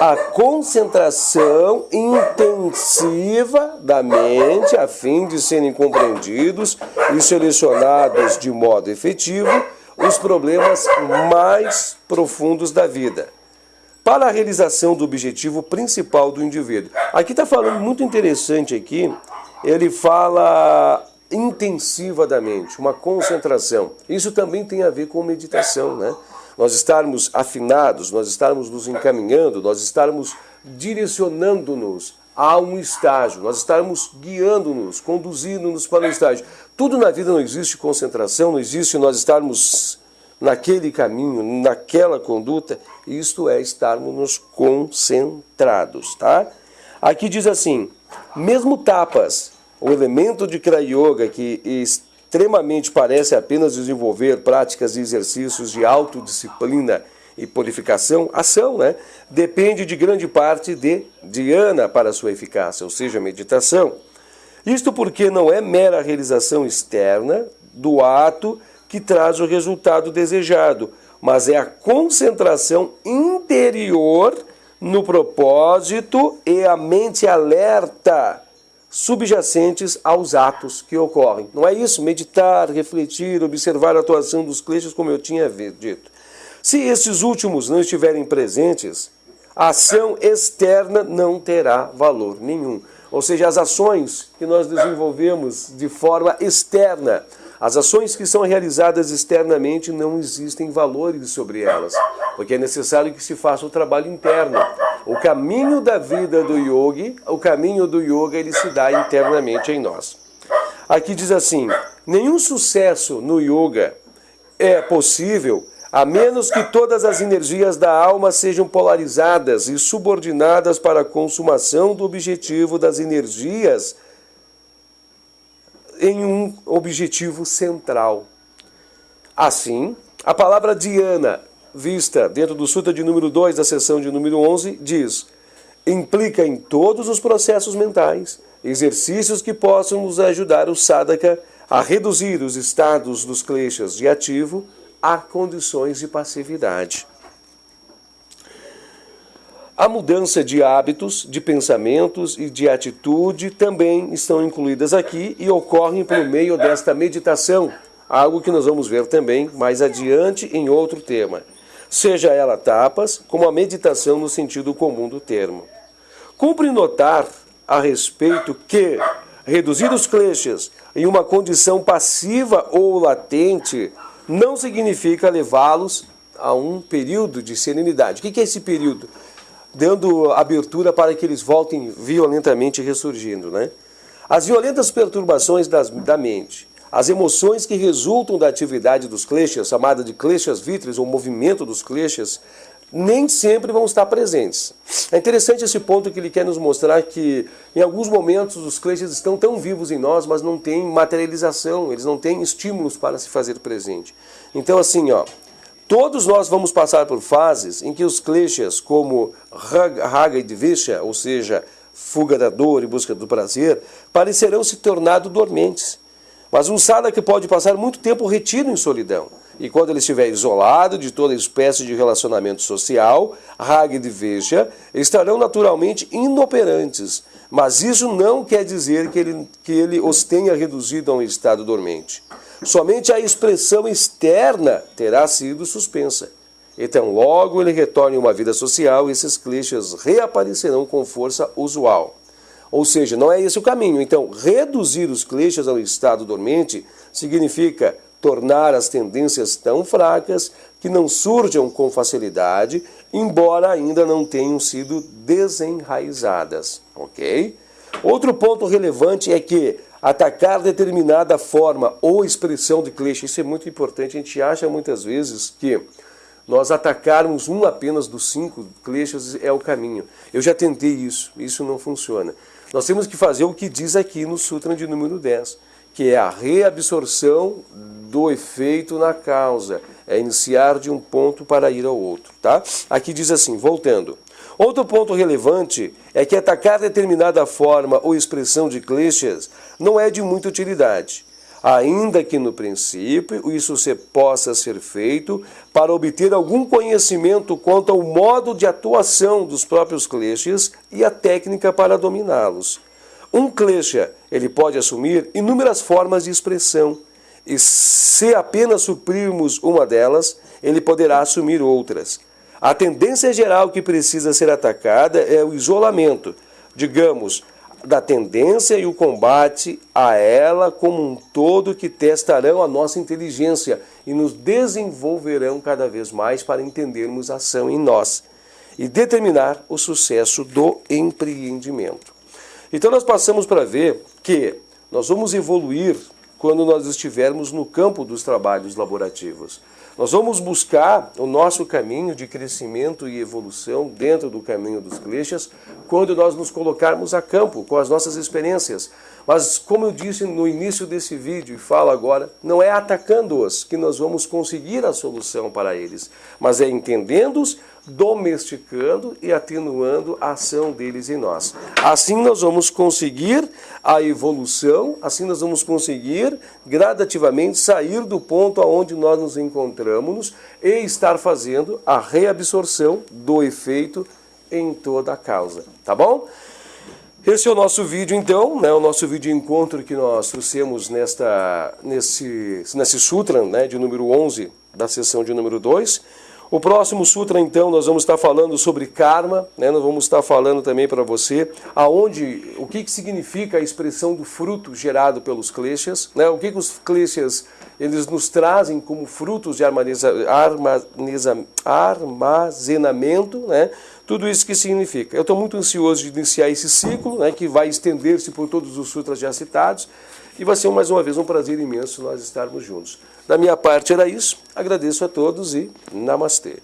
a concentração intensiva da mente a fim de serem compreendidos e selecionados de modo efetivo os problemas mais profundos da vida, para a realização do objetivo principal do indivíduo. Aqui está falando muito interessante aqui, ele fala intensiva da mente, uma concentração. Isso também tem a ver com meditação, né? Nós estarmos afinados, nós estarmos nos encaminhando, nós estarmos direcionando-nos a um estágio, nós estarmos guiando-nos, conduzindo-nos para um estágio. Tudo na vida não existe concentração, não existe nós estarmos naquele caminho, naquela conduta, isto é estarmos nos concentrados, tá? Aqui diz assim, mesmo tapas, o elemento de Kriya Yoga que extremamente parece apenas desenvolver práticas e exercícios de autodisciplina e purificação, ação, né? Depende de grande parte de dhyana para sua eficácia, ou seja, meditação. Isto porque não é mera realização externa do ato que traz o resultado desejado, mas é a concentração interior no propósito e a mente alerta subjacentes aos atos que ocorrem. Não é isso? Meditar, refletir, observar a atuação dos kleshas, como eu tinha dito. Se esses últimos não estiverem presentes, a ação externa não terá valor nenhum. Ou seja, as ações que nós desenvolvemos de forma externa, as ações que são realizadas externamente, não existem valores sobre elas, porque é necessário que se faça o trabalho interno. O caminho da vida do yogi, o caminho do yoga, ele se dá internamente em nós. Aqui diz assim, nenhum sucesso no yoga é possível a menos que todas as energias da alma sejam polarizadas e subordinadas para a consumação do objetivo das energias em um objetivo central. Assim, a palavra dhyana, vista dentro do Sutra de número 2 da seção de número 11, diz, implica em todos os processos mentais, exercícios que possam nos ajudar o sadhaka a reduzir os estados dos kleshas de ativo a condições de passividade. A mudança de hábitos, de pensamentos e de atitude também estão incluídas aqui e ocorrem por meio desta meditação, algo que nós vamos ver também mais adiante em outro tema. Seja ela tapas, como a meditação no sentido comum do termo. Cumpre notar a respeito que reduzir os kleshas em uma condição passiva ou latente não significa levá-los a um período de serenidade. O que é esse período? Dando abertura para que eles voltem violentamente ressurgindo, né? As violentas perturbações da mente, as emoções que resultam da atividade dos kleshas, chamada de kleshas vitris, ou movimento dos kleshas, nem sempre vão estar presentes. É interessante esse ponto que ele quer nos mostrar que em alguns momentos os kleshas estão tão vivos em nós, mas não têm materialização, eles não têm estímulos para se fazer presente. Então assim, todos nós vamos passar por fases em que os kleshas, como raga e dvesha, ou seja, fuga da dor e busca do prazer, parecerão se tornar dormentes. Mas um sadhaka pode passar muito tempo retido em solidão. E quando ele estiver isolado de toda espécie de relacionamento social, raga e dvesha estarão naturalmente inoperantes. Mas isso não quer dizer que ele os tenha reduzido a um estado dormente. Somente a expressão externa terá sido suspensa. Então, logo ele retorne a uma vida social, esses kleshas reaparecerão com força usual. Ou seja, não é esse o caminho. Então, reduzir os kleshas ao estado dormente significa tornar as tendências tão fracas que não surjam com facilidade, embora ainda não tenham sido desenraizadas. Ok? Outro ponto relevante é que atacar determinada forma ou expressão de klesha, isso é muito importante. A gente acha muitas vezes que nós atacarmos apenas dos 5 kleshas é o caminho. Eu já tentei isso não funciona. Nós temos que fazer o que diz aqui no Sutra de número 10, que é a reabsorção do efeito na causa, é iniciar de um ponto para ir ao outro, tá? Aqui diz assim, voltando. Outro ponto relevante é que atacar determinada forma ou expressão de kleshas não é de muita utilidade, ainda que no princípio isso possa ser feito para obter algum conhecimento quanto ao modo de atuação dos próprios kleshas e a técnica para dominá-los. Um klesha, ele pode assumir inúmeras formas de expressão, e se apenas suprirmos uma delas, ele poderá assumir outras. A tendência geral que precisa ser atacada é o isolamento, digamos, da tendência e o combate a ela como um todo, que testarão a nossa inteligência e nos desenvolverão cada vez mais para entendermos a ação em nós e determinar o sucesso do empreendimento. Então nós passamos para ver que nós vamos evoluir quando nós estivermos no campo dos trabalhos laborativos. Nós vamos buscar o nosso caminho de crescimento e evolução dentro do caminho dos kleshas quando nós nos colocarmos a campo com as nossas experiências. Mas, como eu disse no início desse vídeo e falo agora, não é atacando-os que nós vamos conseguir a solução para eles, mas é entendendo-os, domesticando e atenuando a ação deles em nós. Assim nós vamos conseguir a evolução, assim nós vamos conseguir gradativamente sair do ponto aonde nós nos encontramos e estar fazendo a reabsorção do efeito em toda a causa, tá bom? Esse é o nosso vídeo então, né, o nosso vídeo encontro que nós trouxemos nesse sutra, né, de número 11 da sessão de número 2. O próximo sutra, então, nós vamos estar falando sobre karma, né? Nós vamos estar falando também para você o que significa a expressão do fruto gerado pelos kleshas, né? O que os kleshas eles nos trazem como frutos de armazenamento, né? Tudo isso que significa. Eu estou muito ansioso de iniciar esse ciclo, né, que vai estender-se por todos os sutras já citados, e vai ser mais uma vez um prazer imenso nós estarmos juntos. Da minha parte era isso, agradeço a todos e Namastê.